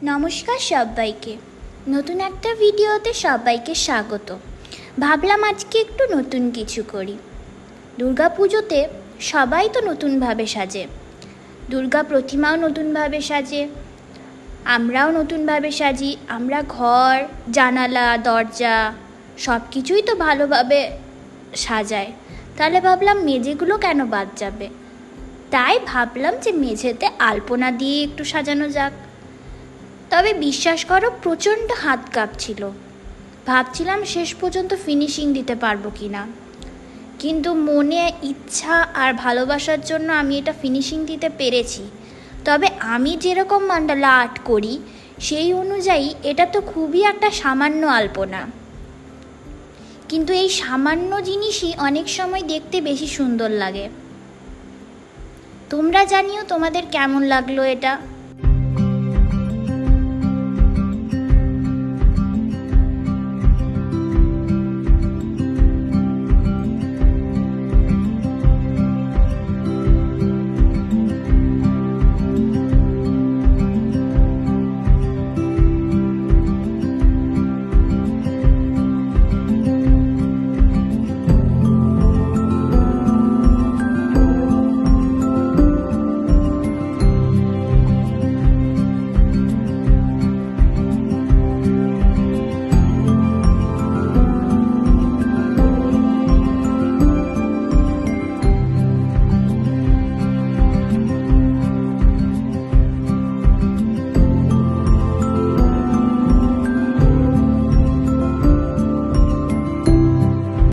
নমস্কার সবাইকে। নতুন একটা ভিডিওতে সবাইকে স্বাগত। ভাবলাম আজকে একটু নতুন কিছু করি। দুর্গা পুজোতে সবাই তো নতুনভাবে সাজে, দুর্গা প্রতিমাও নতুনভাবে সাজে, আমরাও নতুনভাবে সাজি। আমরা ঘর, জানালা, দরজা সব কিছুই তো ভালোভাবে সাজাই। তাহলে ভাবলাম মেঝেগুলো কেন বাদ যাবে, তাই ভাবলাম যে মেঝেতে আলপনা দিয়ে একটু সাজানো যাক। তবে বিশ্বাস করো, প্রচণ্ড হাত কাঁপছিল। ভাবছিলাম শেষ পর্যন্ত ফিনিশিং দিতে পারবো কি না, কিন্তু মনে ইচ্ছা আর ভালোবাসার জন্য আমি এটা ফিনিশিং দিতে পেরেছি। তবে আমি যেরকম মান্ডালা আর্ট করি সেই অনুযায়ী এটা তো খুবই একটা সামান্য আলপনা, কিন্তু এই সামান্য জিনিসই অনেক সময় দেখতে বেশি সুন্দর লাগে। তোমরা জানিও তোমাদের কেমন লাগলো এটা।